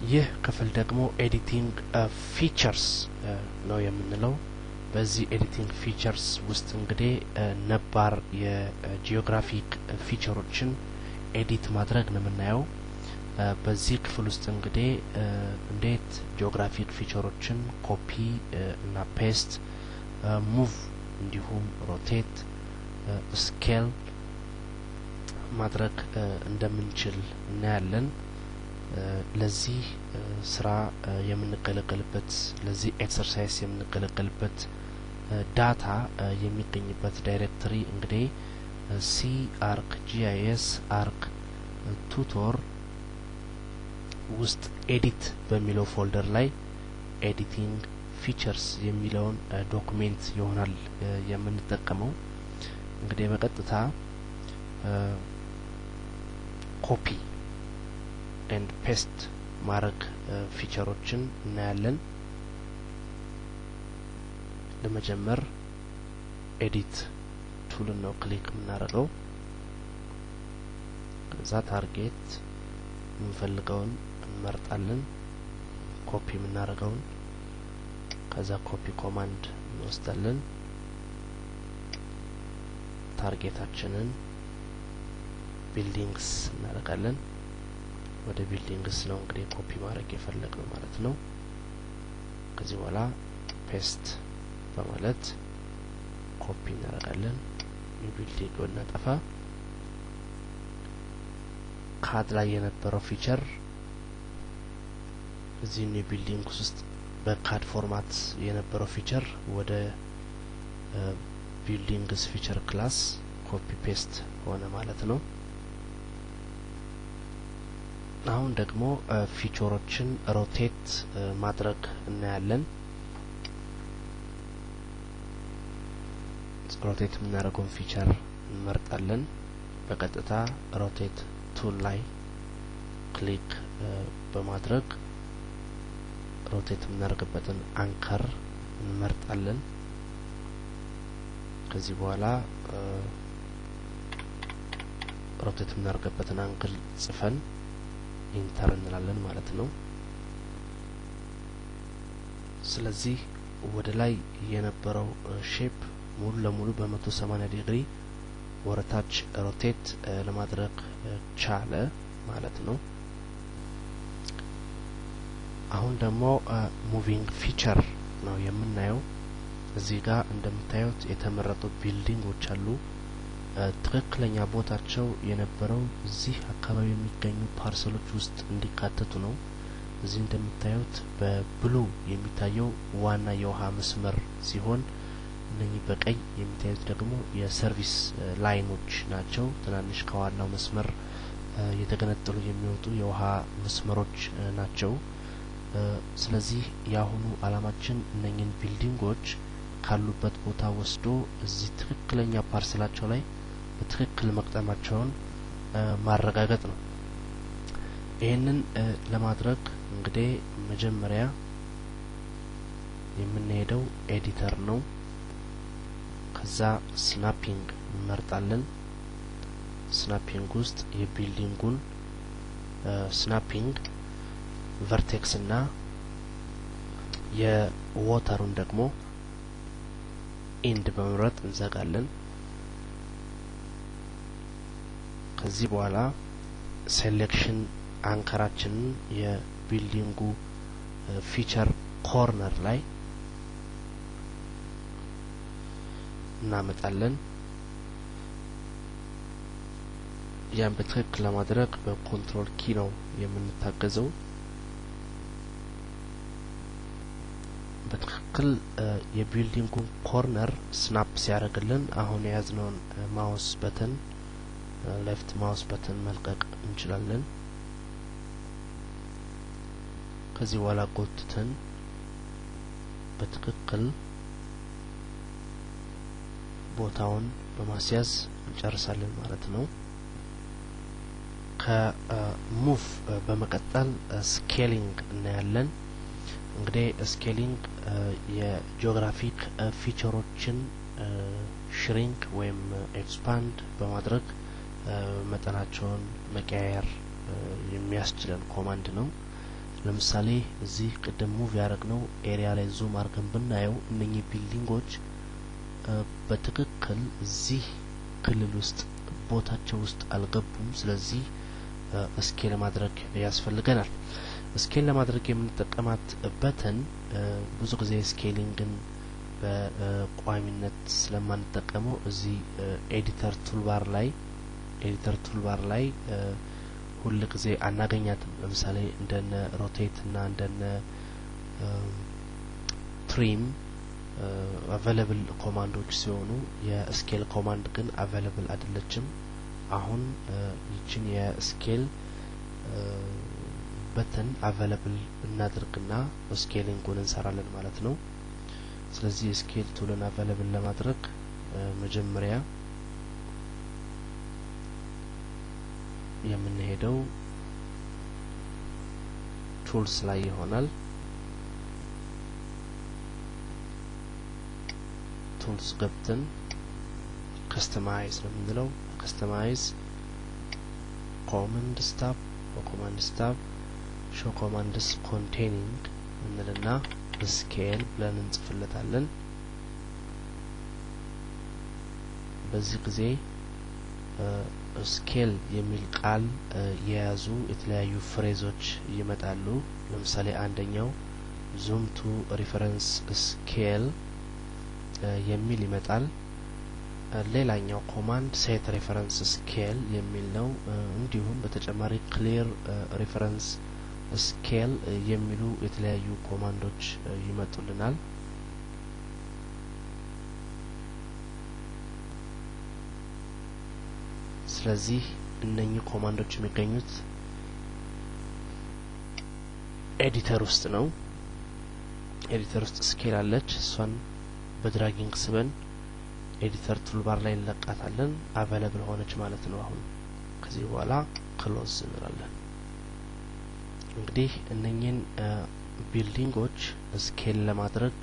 ይህ ክፍል ደግሞ ኤዲቲንግ ፊቸርስ ነው የምንለው። በዚህ ኤዲቲንግ ፊቸርስ ውስጥ እንግዲህ ነባር የጂኦግራፊክ ፊቸሮችን ኤዲት ማድረግ ነው የምናየው። በዚህ ክፍል ውስጥ እንግዲህ እንዴት ጂኦግራፊክ ፊቸሮችን ኮፒ እና ፔስት ሙቭ እንዲሁም ሮቴት ስኬል ማድረግ እንደምንችል እናያለን። ለዚህ ስራ የምንገለገልበት ለዚህ ኤክሰርሳይዝ የምንገለገልበት ዳታ የሚገኝበት ዳይሬክተሪ እንግዲህ ArcGIS Arc tutor ውስጥ ኤዲት በሚለው ፎልደር ላይ ኤዲቲንግ ፊቸርስ የሚለውን ዶክመንት ይሆናል የምንጠቀመው። እንግዲህ በቀጥታ ኮፒ ኤንድ ፔስት ማድረግ ፊቸሮችን እናያለን። ለመጀመር ኤዲት ቱል ነው ክሊክ የምናደርገው። ከዛ ታርጌት የምንፈልገውን እንመርጣለን፣ ኮፒ የምናደርገውን። ከዛ ኮፒ ኮማንድ እንወስዳለን። ታርጌታችንን ቢልዲንግስ እናደርጋለን። ወደ ቢልዲንግስ ነው እንግዲህ ኮፒ ማድረግ የፈለግነው ማለት ነው። ከዚህ በኋላ ፔስት በማለት ኮፒ እናደርጋለን። ቢልዲንግ እናጠፋ። ካድ ላይ የነበረው ፊቸር እዚህ ነው ቢልዲንግ ውስጥ በካድ ፎርማት የነበረው ፊቸር ወደ ቢልዲንግስ ፊቸር ክላስ ኮፒ ፔስት ሆነ ማለት ነው። አሁን ደግሞ ፊቸሮችን ሮቴት ማድረግ እናያለን። ሮቴት የምናደርገውን ፊቸር እንመርጣለን። በቀጥታ ሮቴት ቱል ላይ ክሊክ በማድረግ ሮቴት የምናደርግበትን አንከር እንመርጣለን። ከዚህ በኋላ ሮቴት የምናደርግበትን አንግል ጽፈን ኢንተር እንላለን ማለት ነው። ስለዚህ ወደ ላይ የነበረው ሼፕ ሙሉ ለሙሉ በ180 ዲግሪ ወረታች ሮቴት ለማድረግ ቻለ ማለት ነው። አሁን ደግሞ ሙቪንግ ፊቸር ነው የምናየው። እዚህ ጋር እንደምታዩት የተመረጡ ቢልዲንጎች አሉ። ትክክለኛ ቦታቸው የነበረው እዚህ አካባቢ የሚገኙ ፓርሰሎች ውስጥ እንዲካተቱ ነው። እዚህ እንደምታዩት በብሉ የሚታየው ዋና የውሃ መስመር ሲሆን እነኚህ በቀይ የሚታዩት ደግሞ የሰርቪስ ላይኖች ናቸው። ትናንሽ ከዋናው መስመር የተገነጠሉ የሚወጡ የውሃ መስመሮች ናቸው። ስለዚህ ያሁኑ አላማችን እነኚህን ቢልዲንጎች ካሉበት ቦታ ወስዶ እዚህ ትክክለኛ ፓርሰላቸው ላይ በትክክል መቅጠማቸውን ማረጋገጥ ነው። ይሄንን ለማድረግ እንግዲህ መጀመሪያ የምንሄደው ኤዲተር ነው። ከዛ ስናፒንግ እንመርጣለን። ስናፒንግ ውስጥ የቢልዲንጉን ስናፒንግ ቨርቴክስ እና የዋተሩን ደግሞ ኢንድ በመምረጥ እንዘጋለን። ከዚህ በኋላ ሴሌክሽን አንከራችንን የቢልዲንጉ ፊቸር ኮርነር ላይ እናመጣለን። ያን በትክክል ለማድረግ በኮንትሮል ኪ ነው የምንታገዘው። በትክክል የቢልዲንጉን ኮርነር ስናፕ ሲያደርግልን አሁን የያዝነውን ማውስ በተን ሌፍት ማውስ በተን መልቀቅ እንችላለን። ከዚህ በኋላ ጎትተን በትክክል ቦታውን በማስያዝ እንጨርሳለን ማለት ነው። ከሙቭ በመቀጠል ስኬሊንግ እናያለን። እንግዲህ ስኬሊንግ የጂኦግራፊክ ፊቸሮችን ሽሪንክ ወይም ኤክስፓንድ በማድረግ መጠናቸውን መቀያየር የሚያስችለን ኮማንድ ነው። ለምሳሌ እዚህ ቀደም ሙቭ ያደረግነው ኤሪያ ላይ ዙም አድርገን ብናየው እነኚህ ቢልዲንጎች በትክክል እዚህ ክልል ውስጥ ቦታቸው ውስጥ አልገቡም። ስለዚህ ስኬል ማድረግ ያስፈልገናል። ስኬል ለማድረግ የምንጠቀማት በተን ብዙ ጊዜ ስኬሊንግን በቋሚነት ስለማንጠቀመው እዚህ ኤዲተር ቱልባር ላይ ሁሉ ጊዜ አናገኛትም። ለምሳሌ እንደነ ሮቴት እና እንደነ ትሪም አቬለብል ኮማንዶች ሲሆኑ የስኬል ኮማንድ ግን አቬለብል አይደለችም። አሁን ይችን የስኬል በተን አቬለብል እናድርግና ስኬሊንጉን እንሰራለን ማለት ነው። ስለዚህ ስኬል ቱልን አቬለብል ለማድረግ መጀመሪያ የምንሄደው ቱልስ ላይ ይሆናል። ቱልስ ገብተን ከስተማይዝ ነው የምንለው። ከስተማይዝ ኮማንድ ስታብ ሾው ኮማንድስ ኮንቴኒንግ እንልና ስኬል ብለን እንጽፍለታለን። በዚህ ጊዜ ስኬል የሚል ቃል የያዙ የተለያዩ ፍሬዞች ይመጣሉ። ለምሳሌ አንደኛው ዙም ቱ ሪፈረንስ ስኬል የሚል ይመጣል። ሌላኛው ኮማንድ ሴት ሪፈረንስ ስኬል የሚል ነው። እንዲሁም በተጨማሪ ክሊር ሪፈረንስ ስኬል የሚሉ የተለያዩ ኮማንዶች ይመጡልናል። ስለዚህ እነኚህ ኮማንዶች የሚገኙት ኤዲተር ውስጥ ነው። ኤዲተር ውስጥ ስኬል አለች። እሷን በድራጊንግ ስበን ኤዲተር ቱልባር ላይ እንለቃታለን። አቬለብል ሆነች ማለት ነው። አሁን ከዚህ በኋላ ክሎዝ እንላለን። እንግዲህ እነኚህን ቢልዲንጎች ስኬል ለማድረግ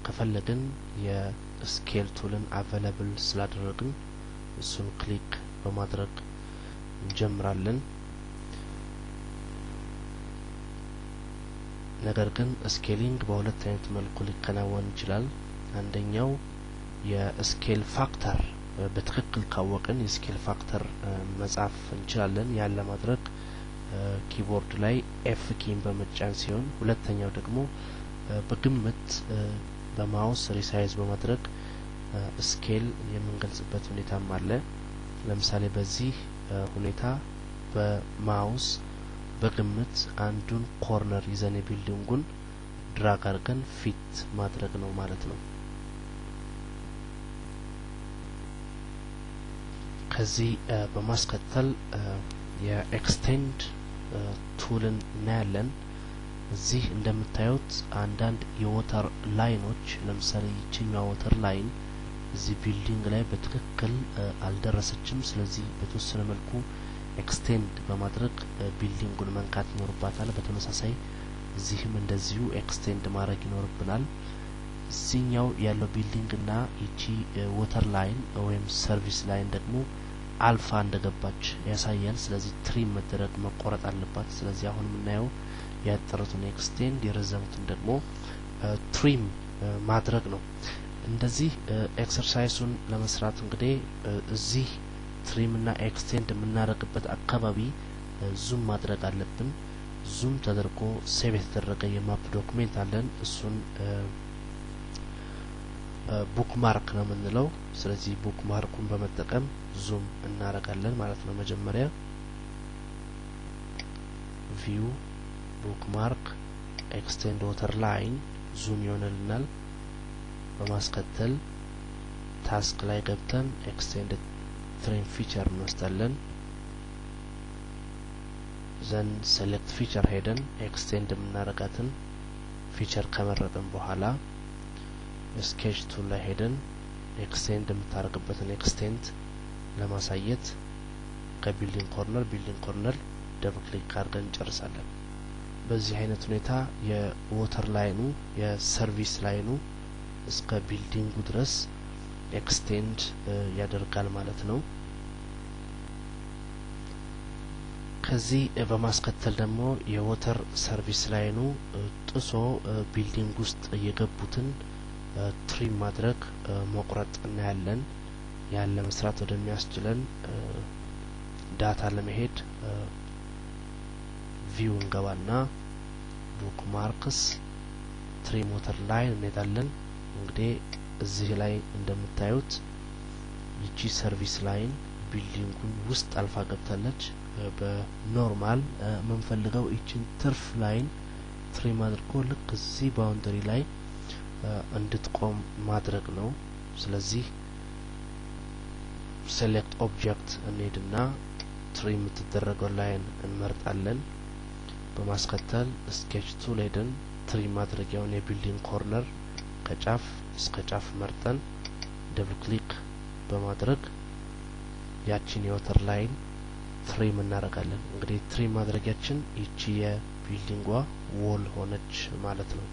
ከፈለግን የስኬል ቱልን አቬለብል ስላደረግን እሱን ክሊክ በማድረግ እንጀምራለን። ነገር ግን ስኬሊንግ በሁለት አይነት መልኩ ሊከናወን ይችላል። አንደኛው የስኬል ፋክተር በትክክል ካወቅን የስኬል ፋክተር መጻፍ እንችላለን። ያን ለማድረግ ኪቦርድ ላይ ኤፍ ኪን በመጫን ሲሆን፣ ሁለተኛው ደግሞ በግምት በማውስ ሪሳይዝ በማድረግ ስኬል የምንገልጽበት ሁኔታም አለ። ለምሳሌ በዚህ ሁኔታ በማውስ በግምት አንዱን ኮርነር ይዘን የቢልዲንጉን ድራግ አድርገን ፊት ማድረግ ነው ማለት ነው። ከዚህ በማስከተል የኤክስቴንድ ቱልን እናያለን። እዚህ እንደምታዩት አንዳንድ የወተር ላይኖች ለምሳሌ ይችኛው ወተር ላይን እዚህ ቢልዲንግ ላይ በትክክል አልደረሰችም። ስለዚህ በተወሰነ መልኩ ኤክስቴንድ በማድረግ ቢልዲንጉን መንካት ይኖርባታል። በተመሳሳይ እዚህም እንደዚሁ ኤክስቴንድ ማድረግ ይኖርብናል። እዚህኛው ያለው ቢልዲንግ እና ይቺ ወተር ላይን ወይም ሰርቪስ ላይን ደግሞ አልፋ እንደገባች ያሳያል። ስለዚህ ትሪም መደረግ መቆረጥ አለባት። ስለዚህ አሁን የምናየው ያጠሩትን ኤክስቴንድ የረዘሙትን ደግሞ ትሪም ማድረግ ነው። እንደዚህ ኤክሰርሳይሱን ለመስራት እንግዲህ እዚህ ትሪም እና ኤክስቴንድ የምናደርግበት አካባቢ ዙም ማድረግ አለብን። ዙም ተደርጎ ሴቭ የተደረገ የማፕ ዶክሜንት አለን። እሱን ቡክማርክ ነው የምንለው። ስለዚህ ቡክማርኩን በመጠቀም ዙም እናደርጋለን ማለት ነው። መጀመሪያ ቪው ቡክማርክ ኤክስቴንድ ወተር ላይን ዙም ይሆንልናል። በማስከተል ታስክ ላይ ገብተን ኤክስቴንድ ትሪም ፊቸር እንወስዳለን። ዘን ሴሌክት ፊቸር ሄደን ኤክስቴንድ የምናደርጋትን ፊቸር ከመረጥን በኋላ ስኬች ቱል ላይ ሄደን ኤክስቴንድ የምታደርግበትን ኤክስቴንድ ለማሳየት ከቢልዲንግ ኮርነር ደብል ክሊክ አድርገን እንጨርሳለን። በዚህ አይነት ሁኔታ የወተር ላይኑ የሰርቪስ ላይኑ እስከ ቢልዲንጉ ድረስ ኤክስቴንድ ያደርጋል ማለት ነው። ከዚህ በማስከተል ደግሞ የወተር ሰርቪስ ላይኑ ጥሶ ቢልዲንግ ውስጥ የገቡትን ትሪም ማድረግ መቁረጥ እናያለን። ያን ለመስራት ወደሚያስችለን ዳታ ለመሄድ ቪው እንገባና ቡክ ማርክስ ትሪም ወተር ላይን እንሄዳለን። እንግዲህ እዚህ ላይ እንደምታዩት ይቺ ሰርቪስ ላይን ቢልዲንጉን ውስጥ አልፋ ገብታለች። በኖርማል የምንፈልገው ይችን ትርፍ ላይን ትሪም አድርጎ ልክ እዚህ ባውንደሪ ላይ እንድትቆም ማድረግ ነው። ስለዚህ ሴሌክት ኦብጀክት እንሄድና ትሪም የምትደረገው ላይን እንመርጣለን። በማስከተል ስኬች ቱል ሄደን ትሪም ማድረጊያውን የቢልዲንግ ኮርነር ከጫፍ እስከ ጫፍ መርጠን ደብል ክሊክ በማድረግ ያቺን የወተር ላይን ትሪም እናደርጋለን። እንግዲህ ትሪም ማድረጊያችን ይቺ የቢልዲንጓ ዎል ሆነች ማለት ነው።